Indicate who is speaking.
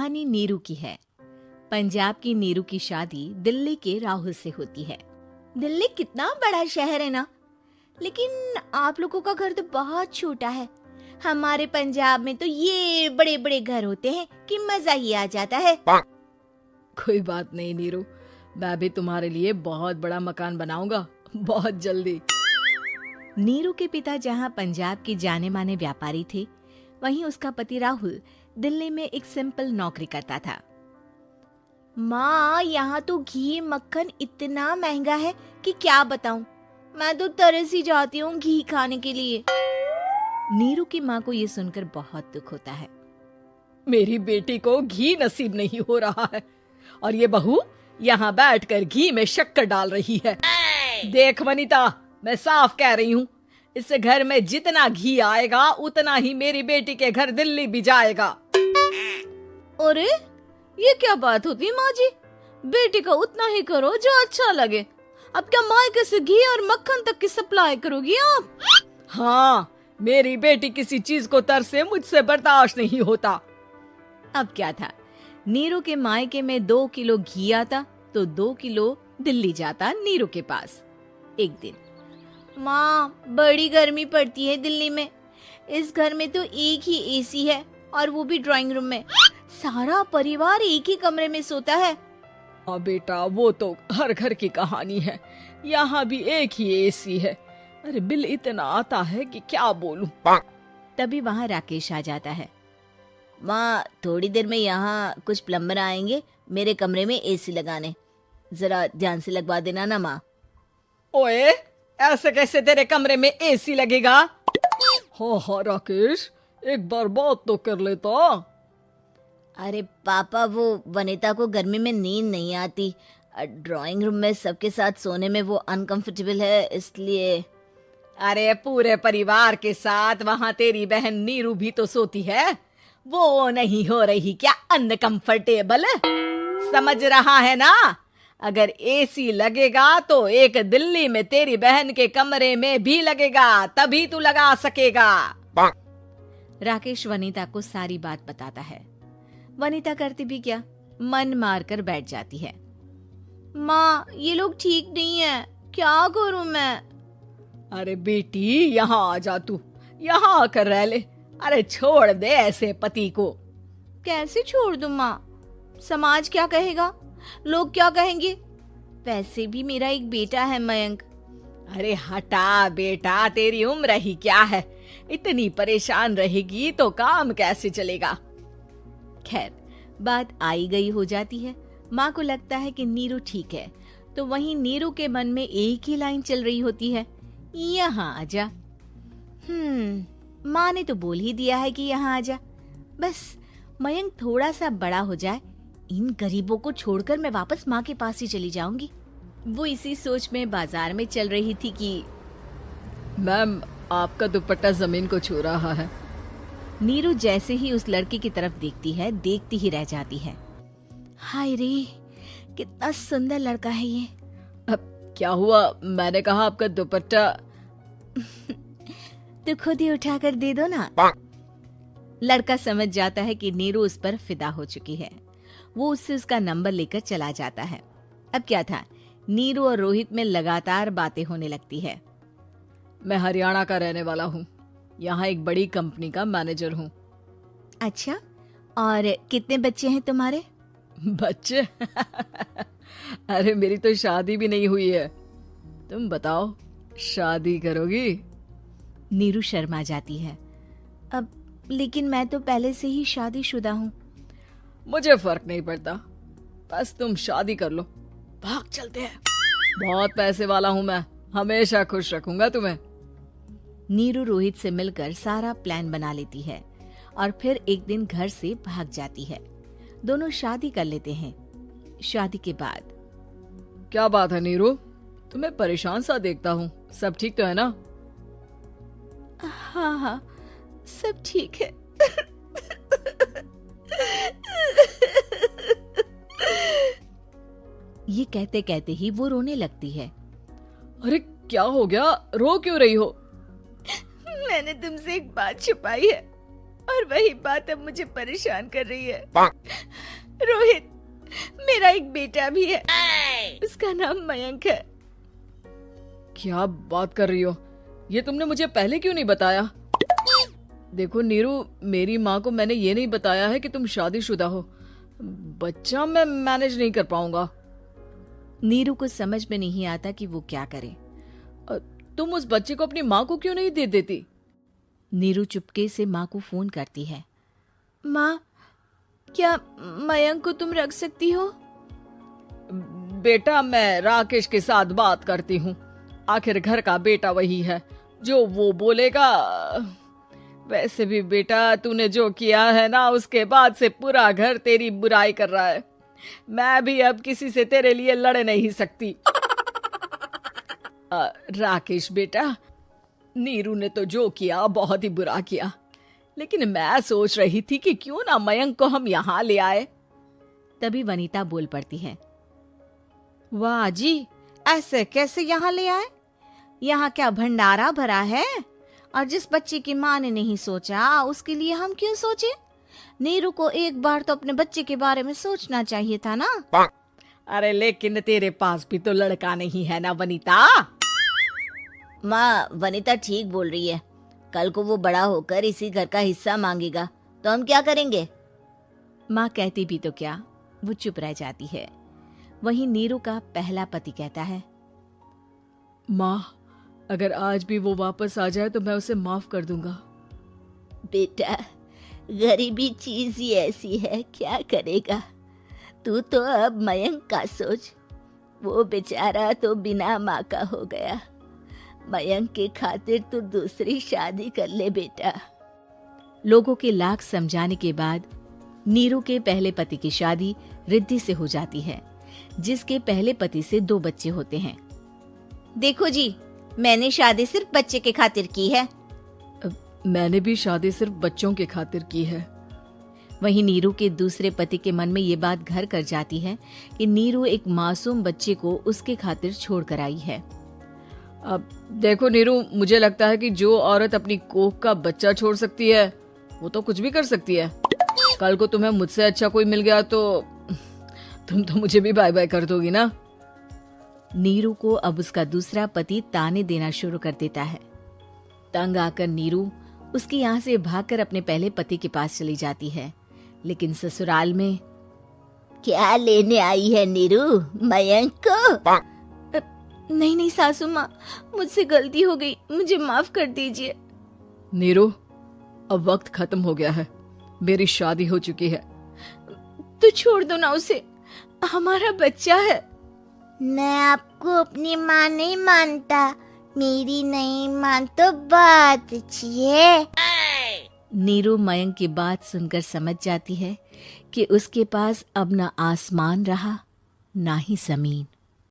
Speaker 1: कहानी नीरू की है। पंजाब की नीरू की शादी दिल्ली के राहुल से होती है। दिल्ली कितना बड़ा शहर है ना, लेकिन आप लोगों का घर तो बहुत छोटा है। हमारे पंजाब में तो ये बड़े बड़े घर होते हैं कि मजा ही आ जाता है।
Speaker 2: कोई बात नहीं नीरू, मैं भी तुम्हारे लिए बहुत बड़ा मकान बनाऊंगा बहुत जल्दी।
Speaker 1: नीरू के पिता जहाँ पंजाब के जाने माने व्यापारी थे, वहीं उसका पति राहुल दिल्ली में एक सिंपल नौकरी करता था। माँ, यहाँ तो घी मक्खन इतना महंगा है कि क्या बताऊं। मैं तो तरस ही जाती हूँ घी खाने के लिए। नीरू की माँ को ये सुनकर बहुत दुख होता है।
Speaker 2: मेरी बेटी को घी नसीब नहीं हो रहा है और ये बहू यहाँ बैठकर घी में शक्कर डाल रही है। देख वनिता, मैं साफ कह रही हूँ, इस घर में जितना घी आएगा उतना ही मेरी बेटी के घर दिल्ली भी जाएगा।
Speaker 1: अरे ये क्या बात होती माँ जी, बेटी का उतना ही करो जो अच्छा लगे। अब क्या मायके से घी और मक्खन तक की सप्लाई करोगी आप?
Speaker 2: हाँ, मेरी बेटी किसी चीज को तरसे मुझसे बर्दाश्त नहीं होता।
Speaker 1: अब क्या था, नीरू के मायके में 2 किलो घी आता तो 2 किलो दिल्ली जाता नीरू के पास। एक दिन, माँ बड़ी गर्मी पड़ती है दिल्ली में। इस घर में तो एक ही एसी है और वो भी ड्राइंग रूम में। सारा परिवार एक ही कमरे में सोता है।
Speaker 2: हाँ बेटा, वो तो हर घर की कहानी है। यहाँ भी एक ही एसी है। अरे बिल इतना आता है कि क्या बोलूं।
Speaker 1: तभी वहाँ राकेश आ जाता है। माँ, थोड़ी देर में यहाँ कुछ प्लम्बर आएंगे मेरे कमरे में एसी लगाने, जरा ध्यान से लगवा देना ना माँ।
Speaker 2: ओए, ऐसे कैसे तेरे कमरे में एसी लगेगा? हाँ राकेश, एक बार बात तो कर लेता।
Speaker 1: अरे पापा, वो वनिता को गर्मी में नींद नहीं आती। ड्राइंग रूम में सबके साथ सोने में वो अनकंफर्टेबल है, इसलिए।
Speaker 2: अरे पूरे परिवार के साथ वहाँ तेरी बहन नीरू भी तो सोती है, वो नहीं हो रही क्या अनकंफर्टेबल? समझ रहा है ना? अगर एसी लगेगा तो एक दिल्ली में तेरी बहन के कमरे में भी लगेगा, तभी तू लगा सकेगा।
Speaker 1: राकेश वनिता को सारी बात बताता है। वनिता करती भी क्या, मन मारकर बैठ जाती है। माँ, ये लोग ठीक नहीं है, क्या करूं मैं?
Speaker 2: अरे बेटी, यहाँ आ जा, तू यहाँ आकर रह ले। अरे छोड़ दे ऐसे पति को।
Speaker 1: कैसे छोड़ दूं माँ? समाज क्या कहेगा, लोग क्या कहेंगे? वैसे भी मेरा एक बेटा है मयंक।
Speaker 2: अरे हटा बेटा, तेरी उम्र ही क्या है, इतनी परेशान रहेगी तो काम कैसे चलेगा।
Speaker 1: खैर, बात आई गई हो जाती है। माँ को लगता है कि नीरू ठीक है, तो वहीं नीरू के मन में एक ही लाइन चल रही होती है, यहाँ आजा। माँ ने तो बोल ही दिया है कि यहाँ आजा। बस मयंक थोड़ा सा बड़ा हो जाए, इन गरीबों को छोड़कर मैं वापस माँ के पास ही चली जाऊंगी। वो इसी सोच में बाजार में चल रही थी कि
Speaker 2: मैम, आपका दुपट्टा जमीन को छू रहा है।
Speaker 1: नीरू जैसे ही उस लड़की की तरफ देखती है, देखती ही रह जाती है। हाय रे, कितना सुंदर लड़का है ये।
Speaker 2: अब क्या हुआ? मैंने कहा आपका दुपट्टा।
Speaker 1: तो खुद ही उठाकर दे दो ना। लड़का समझ जाता है कि नीरू उस पर फिदा हो चुकी है। वो उससे उसका नंबर लेकर चला जाता है। अब क्या था, नीरू और रोहित में लगातार बातें होने लगती है।
Speaker 2: मैं हरियाणा का रहने वाला हूँ, यहाँ एक बड़ी कंपनी का मैनेजर हूँ।
Speaker 1: अच्छा, और कितने बच्चे हैं तुम्हारे?
Speaker 2: बच्चे? अरे मेरी तो शादी भी नहीं हुई है। तुम बताओ, शादी करोगी?
Speaker 1: नीरू शर्मा जाती है। अब लेकिन मैं तो पहले से ही शादीशुदा हूँ।
Speaker 2: मुझे फर्क नहीं पड़ता, बस तुम शादी कर लो, भाग चलते हैं। बहुत पैसे वाला हूँ मैं, हमेशा खुश रखूंगा तुम्हें।
Speaker 1: नीरू रोहित से मिलकर सारा प्लान बना लेती है और फिर एक दिन घर से भाग जाती है। दोनों शादी कर लेते हैं। शादी के बाद,
Speaker 2: क्या बात है नीरू, तुम्हें परेशान सा देखता हूँ, सब ठीक तो है ना?
Speaker 1: हाँ हाँ, सब ठीक है। ये कहते कहते ही वो रोने लगती है।
Speaker 2: अरे क्या हो गया, रो क्यों रही हो?
Speaker 1: मैंने तुमसे एक बात छुपाई है और वही बात अब मुझे परेशान कर रही है। रोहित, मेरा एक बेटा भी है, उसका नाम मयंक है।
Speaker 2: क्या बात कर रही हो? ये तुमने मुझे पहले क्यों नहीं बताया? देखो नीरू, मेरी माँ को मैंने ये नहीं बताया है कि तुम शादीशुदा हो। बच्चा मैं मैनेज नहीं कर पाऊंगा।
Speaker 1: नीरू को समझ में नहीं आता कि वो क्या करे।
Speaker 2: तुम उस बच्चे को अपनी माँ को क्यों नहीं दे देती?
Speaker 1: नीरू चुपके से माँ को फोन करती है। माँ, क्या मयंक को तुम रख सकती हो?
Speaker 2: बेटा, मैं राकेश के साथ बात करती हूँ। आखिर घर का बेटा वही है, जो वो बोलेगा। वैसे भी बेटा, तूने जो किया है ना, उसके बाद से पूरा घर तेरी बुराई कर रहा है। मैं भी अब किसी से तेरे लिए लड़ नहीं सकती। राकेश बेटा, नीरू ने तो जो किया बहुत ही बुरा किया, लेकिन मैं सोच रही थी कि क्यों ना मयंक को हम यहाँ ले आए।
Speaker 1: तभी वनीता बोल पड़ती है।
Speaker 2: वाह जी,
Speaker 1: ऐसे कैसे यहाँ ले आए? यहाँ क्या भंडारा भरा है? और जिस बच्चे की माँ ने नहीं सोचा, उसके लिए हम क्यों सोचे? नीरू को एक बार तो अपने बच्चे के बारे में सोचना चाहिए था ना।
Speaker 2: अरे लेकिन तेरे पास भी तो लड़का नहीं है ना वनीता।
Speaker 1: माँ, वनीता ठीक बोल रही है। कल को वो बड़ा होकर इसी घर का हिस्सा मांगेगा तो हम क्या करेंगे? माँ कहती भी तो क्या, वो चुप रह जाती है। वहीं नीरू का पहला पति कहता है।
Speaker 2: माँ, अगर आज भी वो वापस आ जाए तो मैं उसे माफ कर दूंगा।
Speaker 1: बेटा, गरीबी चीज ही ऐसी है, क्या करेगा? तू तो अब मयंक का सोच। वो बेचारा तो बिना माँ का हो गया। मयंक के खातिर तू दूसरी शादी कर ले बेटा। लोगों के लाख समझाने के बाद नीरू के पहले पति की शादी रिद्धि से हो जाती है, जिसके पहले पति से 2 बच्चे होते हैं। देखो जी, मैंने शादी सिर्फ बच्चे के खातिर की है।
Speaker 2: मैंने भी शादी सिर्फ बच्चों के खातिर की है।
Speaker 1: वहीं नीरू के दूसरे पति के मन में ये बात घर कर जाती है कि नीरू एक मासूम बच्चे को उसके खातिर छोड़ कर आई है।
Speaker 2: अब देखो नीरू, मुझे लगता है कि जो औरत अपनी कोख का बच्चा छोड़ सकती है, वो तो कुछ भी कर सकती है। कल को तुम्हें मुझसे अच्छा कोई मिल गया तो तुम तो मुझे भी बाय बाय कर दोगी ना।
Speaker 1: नीरू को अब उसका दूसरा पति ताने देना शुरू कर देता है। तंग आकर नीरू उसके यहाँ से भागकर अपने पहले पति के पास चली जाती है, लेकिन ससुराल में क्या लेने आई है नीरू, मयंक को? नहीं नहीं सासू माँ, मुझसे गलती हो गई, मुझे माफ कर दीजिए।
Speaker 2: नीरू, अब वक्त खत्म हो गया है, मेरी शादी हो चुकी है।
Speaker 1: तो छोड़ दो ना उसे, हमारा बच्चा है। मैं आपको अपनी माँ नहीं मानता, मेरी नहीं मान तो बात अच्छी है। नीरू मयंक की बात सुनकर समझ जाती है कि उसके पास अब न आसमान रहा ना ही जमीन।